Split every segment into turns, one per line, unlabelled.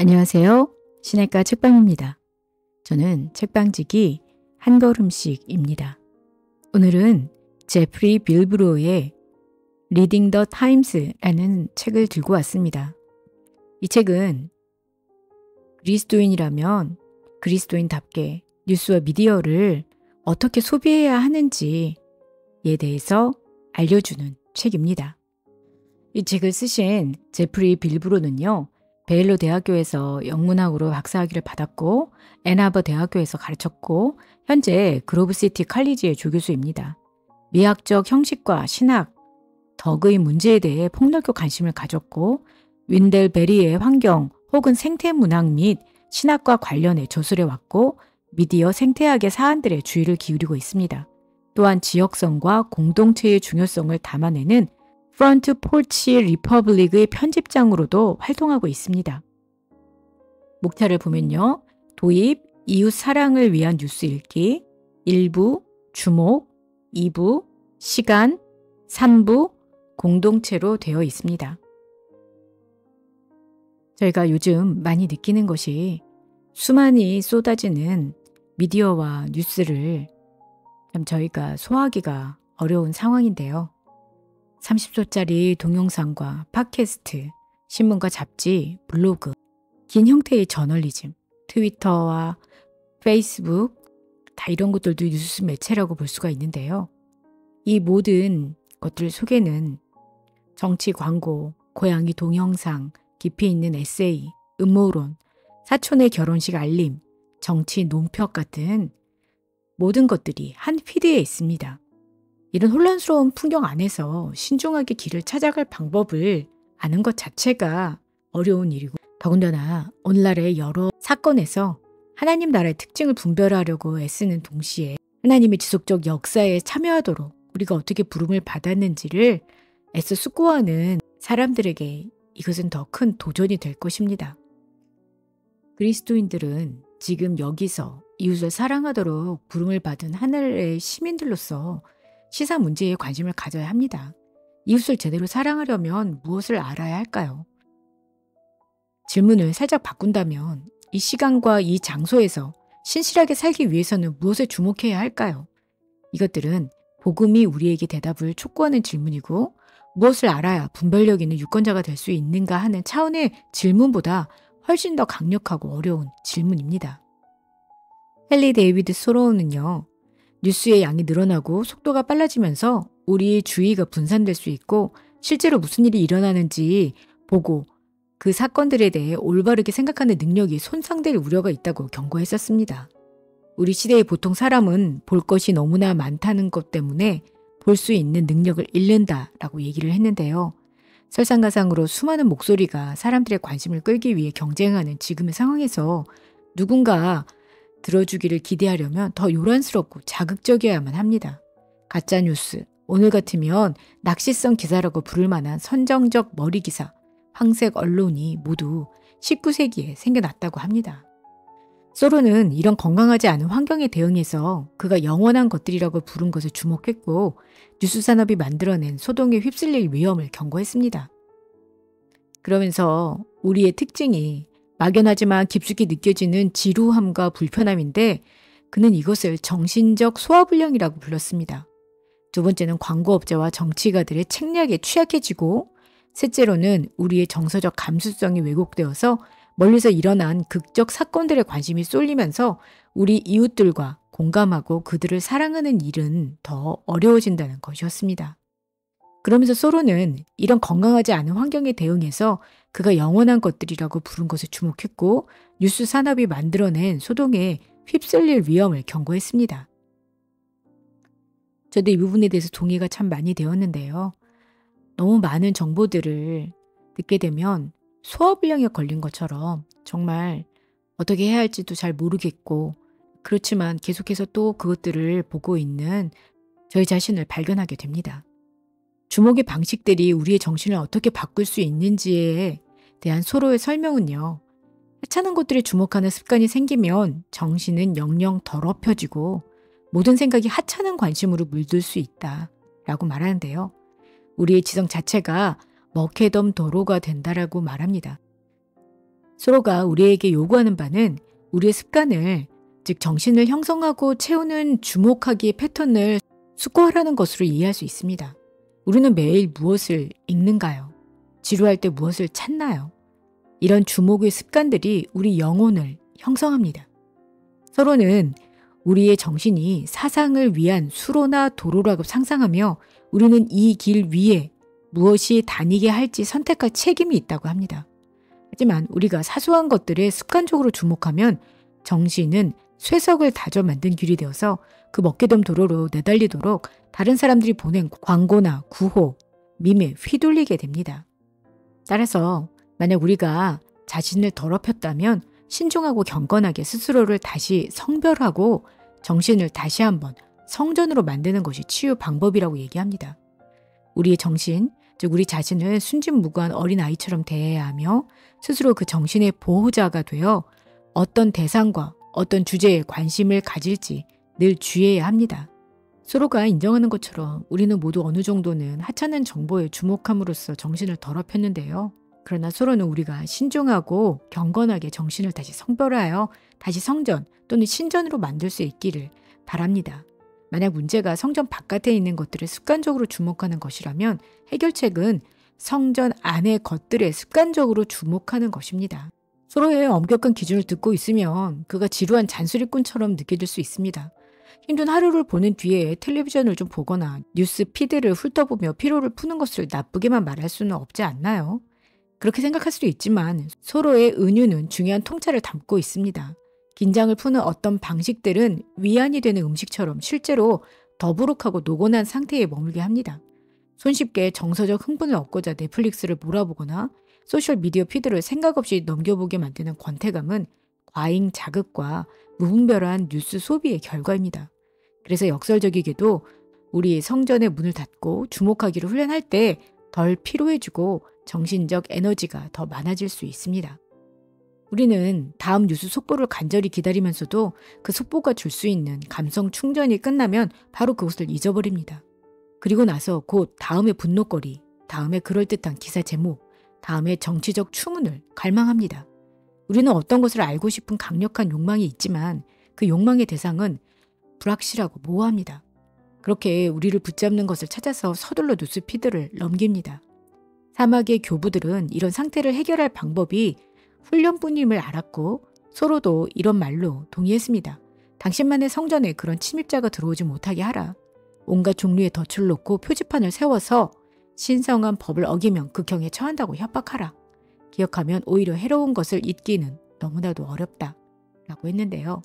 안녕하세요. 시내가 책방입니다. 저는 책방지기 한 걸음씩입니다. 오늘은 제프리 빌브로의 리딩 더 타임스라는 책을 들고 왔습니다. 이 책은 그리스도인이라면 그리스도인답게 뉴스와 미디어를 어떻게 소비해야 하는지에 대해서 알려주는 책입니다. 이 책을 쓰신 제프리 빌브로는요, 베일러 대학교에서 영문학으로 박사학위를 받았고 앤하버 대학교에서 가르쳤고 현재 그로브시티 칼리지의 조교수입니다. 미학적 형식과 신학, 덕의 문제에 대해 폭넓게 관심을 가졌고 윈델베리의 환경 혹은 생태문학 및 신학과 관련해 조술해왔고 미디어 생태학의 사안들에 주의를 기울이고 있습니다. 또한 지역성과 공동체의 중요성을 담아내는 프런트 포치 리퍼블릭의 편집장으로도 활동하고 있습니다. 목차를 보면요. 도입, 이웃 사랑을 위한 뉴스 읽기, 1부, 주목, 2부, 시간, 3부, 공동체로 되어 있습니다. 저희가 요즘 많이 느끼는 것이 수많이 쏟아지는 미디어와 뉴스를 참 저희가 소화하기가 어려운 상황인데요. 30초짜리 동영상과 팟캐스트, 신문과 잡지, 블로그, 긴 형태의 저널리즘, 트위터와 페이스북, 다 이런 것들도 뉴스 매체라고 볼 수가 있는데요. 이 모든 것들 속에는 정치 광고, 고양이 동영상, 깊이 있는 에세이, 음모론, 사촌의 결혼식 알림, 정치 논평 같은 모든 것들이 한 피드에 있습니다. 이런 혼란스러운 풍경 안에서 신중하게 길을 찾아갈 방법을 아는 것 자체가 어려운 일이고 더군다나 오늘날의 여러 사건에서 하나님 나라의 특징을 분별하려고 애쓰는 동시에 하나님의 지속적 역사에 참여하도록 우리가 어떻게 부름을 받았는지를 애써 숙고하는 사람들에게 이것은 더 큰 도전이 될 것입니다. 그리스도인들은 지금 여기서 이웃을 사랑하도록 부름을 받은 하늘의 시민들로서 시사 문제에 관심을 가져야 합니다. 이웃을 제대로 사랑하려면 무엇을 알아야 할까요? 질문을 살짝 바꾼다면 이 시간과 이 장소에서 신실하게 살기 위해서는 무엇에 주목해야 할까요? 이것들은 복음이 우리에게 대답을 촉구하는 질문이고 무엇을 알아야 분별력 있는 유권자가 될 수 있는가 하는 차원의 질문보다 훨씬 더 강력하고 어려운 질문입니다. 헨리 데이비드 소로우는요. 뉴스의 양이 늘어나고 속도가 빨라지면서 우리의 주의가 분산될 수 있고 실제로 무슨 일이 일어나는지 보고 그 사건들에 대해 올바르게 생각하는 능력이 손상될 우려가 있다고 경고했었습니다. 우리 시대의 보통 사람은 볼 것이 너무나 많다는 것 때문에 볼 수 있는 능력을 잃는다라고 얘기를 했는데요. 설상가상으로 수많은 목소리가 사람들의 관심을 끌기 위해 경쟁하는 지금의 상황에서 누군가 들어주기를 기대하려면 더 요란스럽고 자극적이어야만 합니다. 가짜뉴스, 오늘 같으면 낚시성 기사라고 부를 만한 선정적 머리기사, 황색 언론이 모두 19세기에 생겨났다고 합니다. 소로는 이런 건강하지 않은 환경에 대응해서 그가 영원한 것들이라고 부른 것을 주목했고 뉴스 산업이 만들어낸 소동에 휩쓸릴 위험을 경고했습니다. 그러면서 우리의 특징이 막연하지만 깊숙이 느껴지는 지루함과 불편함인데 그는 이것을 정신적 소화불량이라고 불렀습니다. 두 번째는 광고업자와 정치가들의 책략에 취약해지고 셋째로는 우리의 정서적 감수성이 왜곡되어서 멀리서 일어난 극적 사건들에 관심이 쏠리면서 우리 이웃들과 공감하고 그들을 사랑하는 일은 더 어려워진다는 것이었습니다. 그러면서 소로는 이런 건강하지 않은 환경에 대응해서 그가 영원한 것들이라고 부른 것에 주목했고 뉴스 산업이 만들어낸 소동에 휩쓸릴 위험을 경고했습니다. 저도 이 부분에 대해서 동의가 참 많이 되었는데요. 너무 많은 정보들을 듣게 되면 소화불량에 걸린 것처럼 정말 어떻게 해야 할지도 잘 모르겠고 그렇지만 계속해서 또 그것들을 보고 있는 저희 자신을 발견하게 됩니다. 주목의 방식들이 우리의 정신을 어떻게 바꿀 수 있는지에 대한 소로의 설명은요. 하찮은 것들에 주목하는 습관이 생기면 정신은 영영 더럽혀지고 모든 생각이 하찮은 관심으로 물들 수 있다라고 말하는데요. 우리의 지성 자체가 머케덤 도로가 된다라고 말합니다. 서로가 우리에게 요구하는 바는 우리의 습관을, 즉 정신을 형성하고 채우는 주목하기의 패턴을 숙고하라는 것으로 이해할 수 있습니다. 우리는 매일 무엇을 읽는가요? 지루할 때 무엇을 찾나요? 이런 주목의 습관들이 우리 영혼을 형성합니다. 서로는 우리의 정신이 사상을 위한 수로나 도로라고 상상하며 우리는 이 길 위에 무엇이 다니게 할지 선택할 책임이 있다고 합니다. 하지만 우리가 사소한 것들에 습관적으로 주목하면 정신은 쇠석을 다져 만든 길이 되어서 그 먹게된 도로로 내달리도록 다른 사람들이 보낸 광고나 구호, 밈에 휘둘리게 됩니다. 따라서 만약 우리가 자신을 더럽혔다면 신중하고 경건하게 스스로를 다시 성별하고 정신을 다시 한번 성전으로 만드는 것이 치유 방법이라고 얘기합니다. 우리의 정신, 즉 우리 자신을 순진무구한 어린아이처럼 대해야 하며 스스로 그 정신의 보호자가 되어 어떤 대상과 어떤 주제에 관심을 가질지 늘 주의해야 합니다. 서로가 인정하는 것처럼 우리는 모두 어느 정도는 하찮은 정보에 주목함으로써 정신을 더럽혔는데요. 그러나 서로는 우리가 신중하고 경건하게 정신을 다시 성별하여 다시 성전 또는 신전으로 만들 수 있기를 바랍니다. 만약 문제가 성전 바깥에 있는 것들에 습관적으로 주목하는 것이라면 해결책은 성전 안의 것들에 습관적으로 주목하는 것입니다. 서로의 엄격한 기준을 듣고 있으면 그가 지루한 잔소리꾼처럼 느껴질 수 있습니다. 힘든 하루를 보낸 뒤에 텔레비전을 좀 보거나 뉴스 피드를 훑어보며 피로를 푸는 것을 나쁘게만 말할 수는 없지 않나요? 그렇게 생각할 수도 있지만 서로의 은유는 중요한 통찰을 담고 있습니다. 긴장을 푸는 어떤 방식들은 위안이 되는 음식처럼 실제로 더부룩하고 노곤한 상태에 머물게 합니다. 손쉽게 정서적 흥분을 얻고자 넷플릭스를 몰아보거나 소셜미디어 피드를 생각 없이 넘겨보게 만드는 권태감은 과잉 자극과 무분별한 뉴스 소비의 결과입니다. 그래서 역설적이게도 우리 성전의 문을 닫고 주목하기를 훈련할 때 덜 피로해지고 정신적 에너지가 더 많아질 수 있습니다. 우리는 다음 뉴스 속보를 간절히 기다리면서도 그 속보가 줄 수 있는 감성 충전이 끝나면 바로 그것을 잊어버립니다. 그리고 나서 곧 다음의 분노거리, 다음의 그럴듯한 기사 제목, 다음의 정치적 추문을 갈망합니다. 우리는 어떤 것을 알고 싶은 강력한 욕망이 있지만 그 욕망의 대상은 불확실하고 모호합니다. 그렇게 우리를 붙잡는 것을 찾아서 서둘러 뉴스피드를 넘깁니다. 사막의 교부들은 이런 상태를 해결할 방법이 훈련뿐임을 알았고 서로도 이런 말로 동의했습니다. 당신만의 성전에 그런 침입자가 들어오지 못하게 하라. 온갖 종류의 덫을 놓고 표지판을 세워서 신성한 법을 어기면 극형에 처한다고 협박하라. 기억하면 오히려 해로운 것을 잊기는 너무나도 어렵다. 라고 했는데요.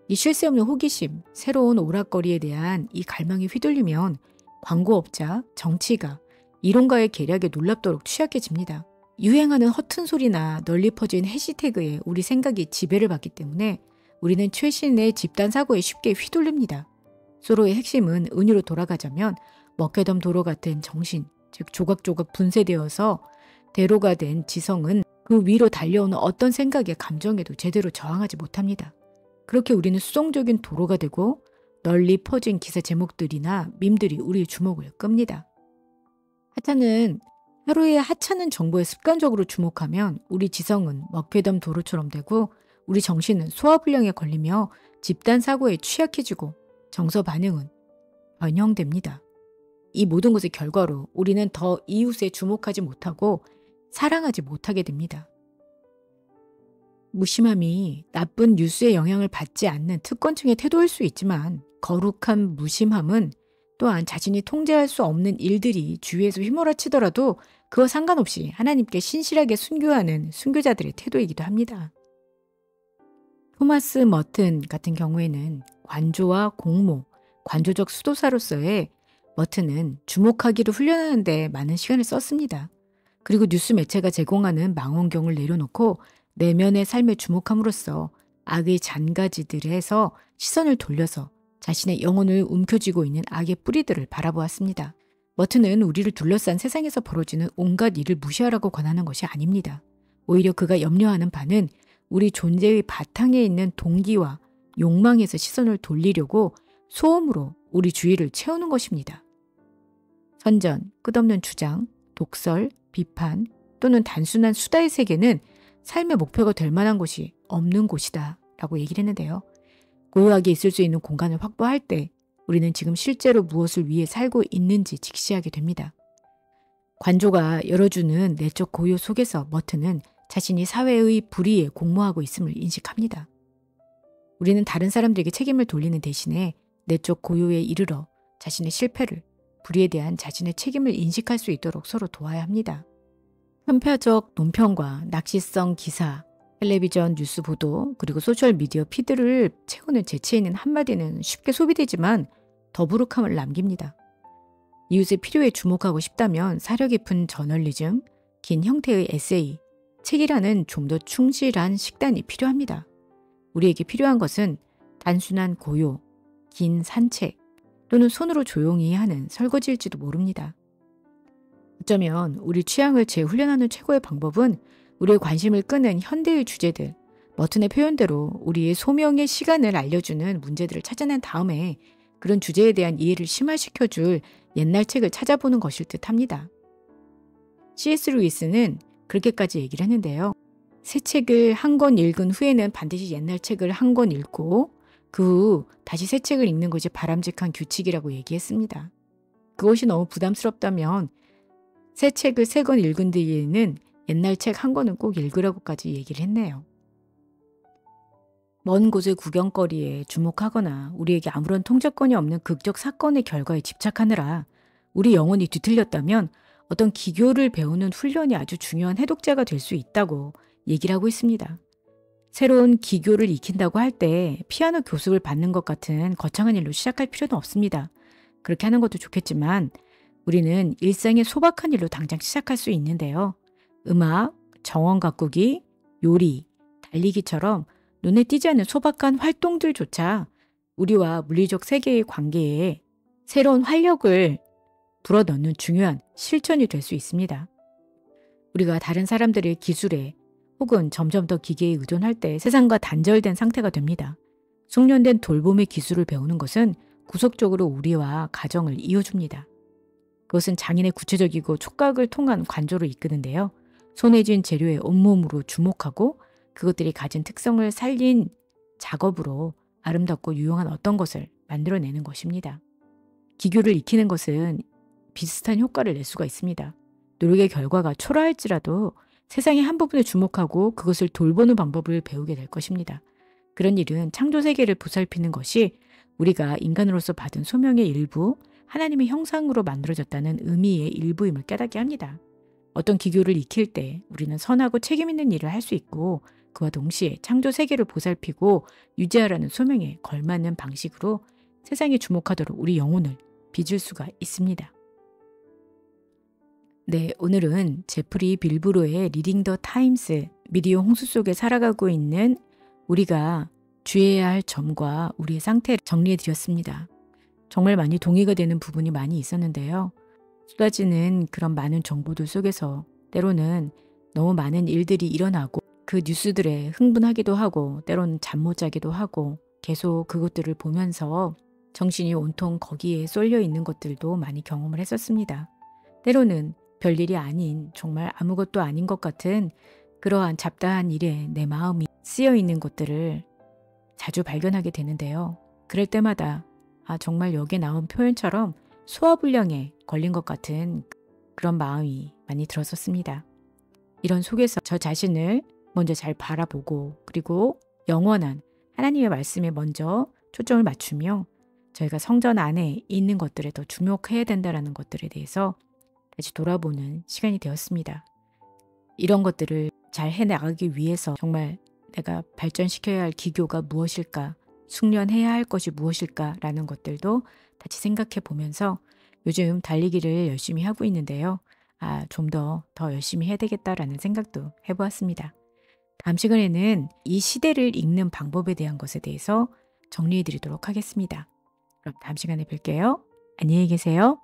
이 쉴 새 없는 호기심, 새로운 오락거리에 대한 이 갈망이 휘둘리면 광고업자, 정치가 이론가의 계략에 놀랍도록 취약해집니다. 유행하는 허튼 소리나 널리 퍼진 해시태그에 우리 생각이 지배를 받기 때문에 우리는 최신의 집단 사고에 쉽게 휘둘립니다. 서로의 핵심은 은유로 돌아가자면 먹개덤 도로 같은 정신, 즉 조각조각 분쇄되어서 대로가 된 지성은 그 위로 달려오는 어떤 생각의 감정에도 제대로 저항하지 못합니다. 그렇게 우리는 수동적인 도로가 되고 널리 퍼진 기사 제목들이나 밈들이 우리의 주목을 끕니다. 하루에 하찮은 정보에 습관적으로 주목하면 우리 지성은 먹개덤 도로처럼 되고 우리 정신은 소화불량에 걸리며 집단 사고에 취약해지고 정서 반응은 변형됩니다. 이 모든 것의 결과로 우리는 더 이웃에 주목하지 못하고 사랑하지 못하게 됩니다. 무심함이 나쁜 뉴스의 영향을 받지 않는 특권층의 태도일 수 있지만 거룩한 무심함은 또한 자신이 통제할 수 없는 일들이 주위에서 휘몰아치더라도 그와 상관없이 하나님께 신실하게 순교하는 순교자들의 태도이기도 합니다. 토마스 머튼 같은 경우에는 관조와 공모, 관조적 수도사로서의 머튼은 주목하기를 훈련하는 데 많은 시간을 썼습니다. 그리고 뉴스 매체가 제공하는 망원경을 내려놓고 내면의 삶에 주목함으로써 악의 잔가지들에서 시선을 돌려서 자신의 영혼을 움켜쥐고 있는 악의 뿌리들을 바라보았습니다. 머튼은 우리를 둘러싼 세상에서 벌어지는 온갖 일을 무시하라고 권하는 것이 아닙니다. 오히려 그가 염려하는 바는 우리 존재의 바탕에 있는 동기와 욕망에서 시선을 돌리려고 소음으로 우리 주위를 채우는 것입니다. 선전, 끝없는 주장, 독설, 비판 또는 단순한 수다의 세계는 삶의 목표가 될 만한 곳이 없는 곳이다 라고 얘기를 했는데요. 고요하게 있을 수 있는 공간을 확보할 때 우리는 지금 실제로 무엇을 위해 살고 있는지 직시하게 됩니다. 관조가 열어주는 내적 고요 속에서 머트는 자신이 사회의 불의에 공모하고 있음을 인식합니다. 우리는 다른 사람들에게 책임을 돌리는 대신에 내적 고요에 이르러 자신의 실패를, 불의에 대한 자신의 책임을 인식할 수 있도록 서로 도와야 합니다. 편파적 논평과 낚시성 기사, 텔레비전 뉴스 보도, 그리고 소셜미디어 피드를 채우는 재치 있는 한마디는 쉽게 소비되지만 더부룩함을 남깁니다. 이웃의 필요에 주목하고 싶다면 사려 깊은 저널리즘, 긴 형태의 에세이, 책이라는 좀 더 충실한 식단이 필요합니다. 우리에게 필요한 것은 단순한 고요, 긴 산책, 또는 손으로 조용히 하는 설거지일지도 모릅니다. 어쩌면 우리 취향을 재훈련하는 최고의 방법은 우리의 관심을 끄는 현대의 주제들, 머튼의 표현대로 우리의 소명의 시간을 알려주는 문제들을 찾아낸 다음에 그런 주제에 대한 이해를 심화시켜줄 옛날 책을 찾아보는 것일 듯 합니다. C.S. 루이스는 그렇게까지 얘기를 했는데요. 새 책을 한 권 읽은 후에는 반드시 옛날 책을 한 권 읽고 그 후 다시 새 책을 읽는 것이 바람직한 규칙이라고 얘기했습니다. 그것이 너무 부담스럽다면 새 책을 3권 읽은 뒤에는 옛날 책 한 권은 꼭 읽으라고까지 얘기를 했네요. 먼 곳의 구경거리에 주목하거나 우리에게 아무런 통제권이 없는 극적 사건의 결과에 집착하느라 우리 영혼이 뒤틀렸다면 어떤 기교를 배우는 훈련이 아주 중요한 해독제가 될 수 있다고 얘기를 하고 있습니다. 새로운 기교를 익힌다고 할 때 피아노 교습을 받는 것 같은 거창한 일로 시작할 필요는 없습니다. 그렇게 하는 것도 좋겠지만 우리는 일상의 소박한 일로 당장 시작할 수 있는데요. 음악, 정원 가꾸기, 요리, 달리기처럼 눈에 띄지 않는 소박한 활동들조차 우리와 물리적 세계의 관계에 새로운 활력을 불어넣는 중요한 실천이 될 수 있습니다. 우리가 다른 사람들의 기술에 혹은 점점 더 기계에 의존할 때 세상과 단절된 상태가 됩니다. 숙련된 돌봄의 기술을 배우는 것은 구속적으로 우리와 가정을 이어줍니다. 그것은 장인의 구체적이고 촉각을 통한 관조를 이끄는데요. 손에 쥔 재료에 온몸으로 주목하고 그것들이 가진 특성을 살린 작업으로 아름답고 유용한 어떤 것을 만들어내는 것입니다. 기교를 익히는 것은 비슷한 효과를 낼 수가 있습니다. 노력의 결과가 초라할지라도 세상의 한 부분에 주목하고 그것을 돌보는 방법을 배우게 될 것입니다. 그런 일은 창조 세계를 보살피는 것이 우리가 인간으로서 받은 소명의 일부, 하나님의 형상으로 만들어졌다는 의미의 일부임을 깨닫게 합니다. 어떤 기교를 익힐 때 우리는 선하고 책임 있는 일을 할 수 있고 그와 동시에 창조 세계를 보살피고 유지하라는 소명에 걸맞는 방식으로 세상에 주목하도록 우리 영혼을 빚을 수가 있습니다. 네, 오늘은 제프리 빌브로의 리딩 더 타임스, 미디어 홍수 속에 살아가고 있는 우리가 주의해야 할 점과 우리의 상태를 정리해 드렸습니다. 정말 많이 동의가 되는 부분이 많이 있었는데요. 쏟아지는 그런 많은 정보들 속에서 때로는 너무 많은 일들이 일어나고 그 뉴스들에 흥분하기도 하고 때로는 잠 못 자기도 하고 계속 그것들을 보면서 정신이 온통 거기에 쏠려 있는 것들도 많이 경험을 했었습니다. 때로는 별일이 아닌 정말 아무것도 아닌 것 같은 그러한 잡다한 일에 내 마음이 쓰여 있는 것들을 자주 발견하게 되는데요. 그럴 때마다 정말 여기에 나온 표현처럼 소화불량에 걸린 것 같은 그런 마음이 많이 들었었습니다. 이런 속에서 저 자신을 먼저 잘 바라보고 그리고 영원한 하나님의 말씀에 먼저 초점을 맞추며 저희가 성전 안에 있는 것들에 더 주목해야 된다는 것들에 대해서 다시 돌아보는 시간이 되었습니다. 이런 것들을 잘 해나가기 위해서 정말 내가 발전시켜야 할 기교가 무엇일까, 숙련해야 할 것이 무엇일까라는 것들도 다시 생각해 보면서 요즘 달리기를 열심히 하고 있는데요. 좀 더 열심히 해야 되겠다라는 생각도 해보았습니다. 다음 시간에는 이 시대를 읽는 방법에 대한 것에 대해서 정리해 드리도록 하겠습니다. 그럼 다음 시간에 뵐게요. 안녕히 계세요.